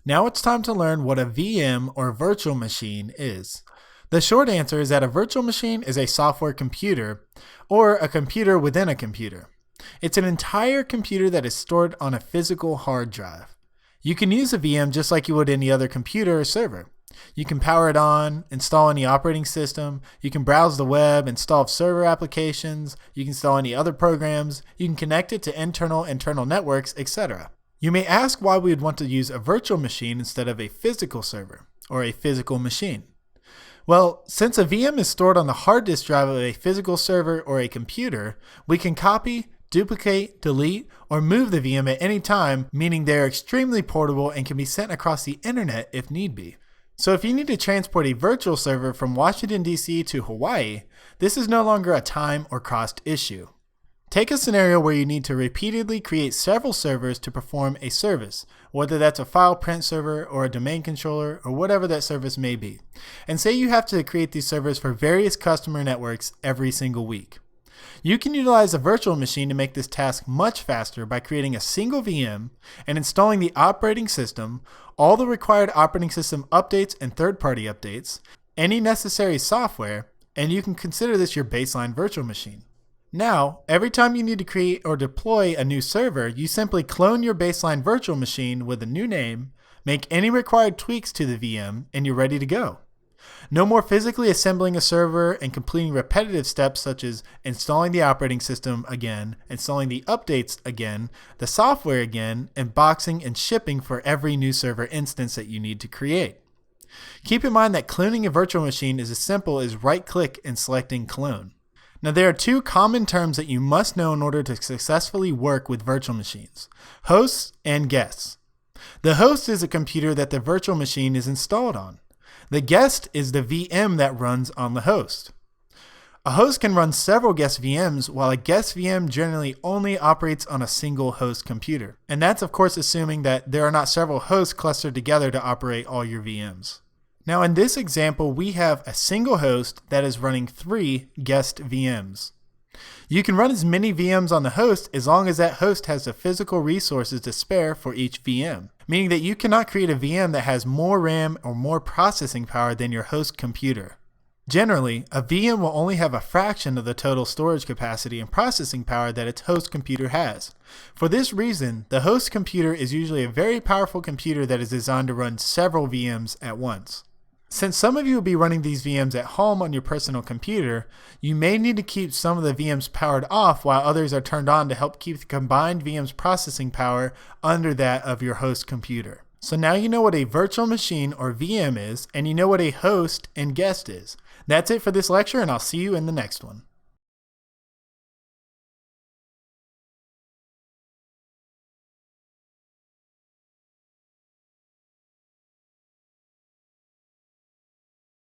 Now it's time to learn what a VM or virtual machine is. The short answer is that a virtual machine is a software computer or a computer within a computer. It's an entire computer that is stored on a physical hard drive. You can use a VM just like you would any other computer or server. You can power it on, install any operating system, you can browse the web, install server applications, you can install any other programs, you can connect it to internal networks, etc. You may ask why we would want to use a virtual machine instead of a physical server or a physical machine. Well, since a VM is stored on the hard disk drive of a physical server or a computer, we can copy, duplicate, delete, or move the VM at any time, meaning they are extremely portable and can be sent across the internet if need be. So if you need to transport a virtual server from Washington, D.C. to Hawaii, this is no longer a time or cost issue. Take a scenario where you need to repeatedly create several servers to perform a service, whether that's a file print server or a domain controller or whatever that service may be. And say you have to create these servers for various customer networks every single week. You can utilize a virtual machine to make this task much faster by creating a single VM and installing the operating system, all the required operating system updates and third-party updates, any necessary software, and you can consider this your baseline virtual machine. Now, every time you need to create or deploy a new server, you simply clone your baseline virtual machine with a new name, make any required tweaks to the VM, and you're ready to go. No more physically assembling a server and completing repetitive steps such as installing the operating system again, installing the updates again, the software again, and boxing and shipping for every new server instance that you need to create. Keep in mind that cloning a virtual machine is as simple as right-click and selecting clone. Now there are two common terms that you must know in order to successfully work with virtual machines: hosts and guests. The host is a computer that the virtual machine is installed on. The guest is the VM that runs on the host. A host can run several guest VMs, while a guest VM generally only operates on a single host computer. And that's of course assuming that there are not several hosts clustered together to operate all your VMs. Now in this example, we have a single host that is running 3 guest VMs. You can run as many VMs on the host as long as that host has the physical resources to spare for each VM, meaning that you cannot create a VM that has more RAM or more processing power than your host computer. Generally, a VM will only have a fraction of the total storage capacity and processing power that its host computer has. For this reason, the host computer is usually a very powerful computer that is designed to run several VMs at once. Since some of you will be running these VMs at home on your personal computer, you may need to keep some of the VMs powered off while others are turned on to help keep the combined VM's processing power under that of your host computer. So now you know what a virtual machine or VM is, and you know what a host and guest is. That's it for this lecture, and I'll see you in the next one.